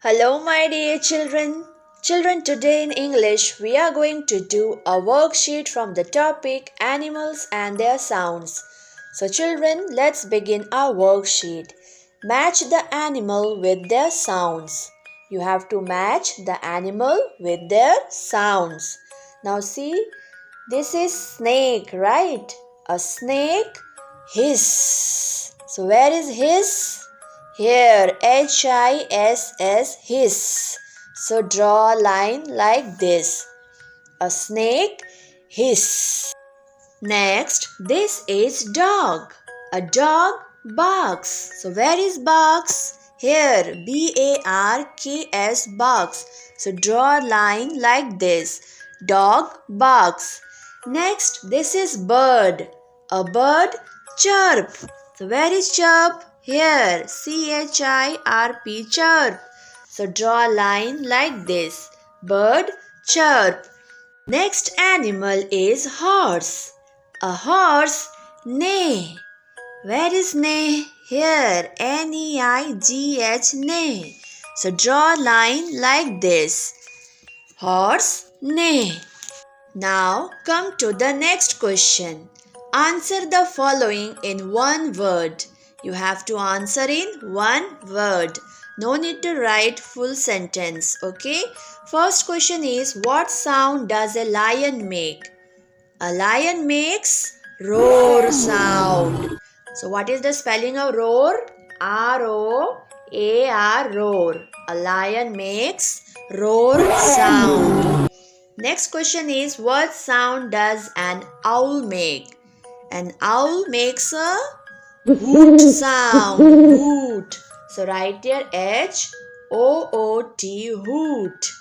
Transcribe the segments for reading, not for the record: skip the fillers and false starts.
Hello, my dear children. Children, today in English, we are going to do a worksheet from the topic animals and their sounds. So, children, let's begin our worksheet. Match the animal with their sounds. You have to match the animal with their sounds. Now, see, this is snake, right? A snake hiss. So, where is hiss? Here, hiss, hiss. So draw a line like this. A snake hiss. Next, this is dog. A dog barks. So where is barks? Here, barks, barks. So draw a line like this. Dog barks. Next, this is bird. A bird chirp. So where is chirp? Here, chirp, chirp. So draw a line like this. Bird chirp. Next animal is horse. A horse neigh. Where is neigh? Here, neigh, neigh. So draw a line like this. Horse neigh. Now come to the next question. Answer the following in one word. You have to answer in one word. No need to write full sentence, okay? First question is, what sound does a lion make? A lion makes roar sound. So what is the spelling of roar? R-O-A-R, roar. A lion makes roar sound. Next question is, what sound does an owl make? An owl makes a hoot sound. Hoot. So write here H-O-O-T, hoot.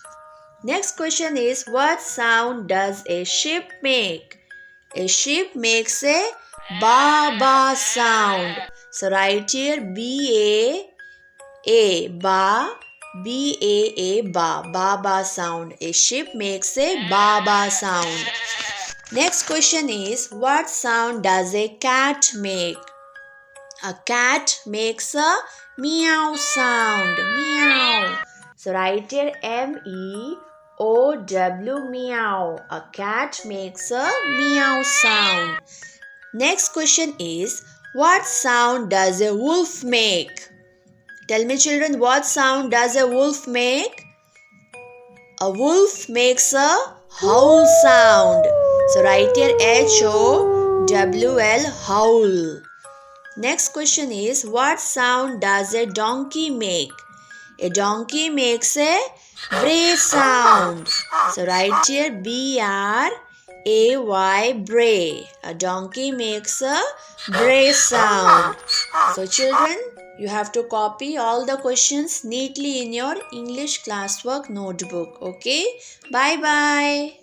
Next question is, what sound does a sheep make? A sheep makes a ba-ba sound. So write here B-A-A, ba, B-A-A, ba, ba-ba sound. A sheep makes a ba-ba sound. Next question is, what sound does a cat make? A cat makes a meow sound. Meow. So write here M-E-O-W, meow. A cat makes a meow sound. Next question is, what sound does a wolf make? Tell me, children, what sound does a wolf make? A wolf makes a howl sound. So write here H-O-W-L, howl. Next question is, what sound does a donkey make? A donkey makes a bray sound. So write here B-R-A-Y, bray. A donkey makes a bray sound. So children, you have to copy all the questions neatly in your English classwork notebook. Okay? Bye-bye.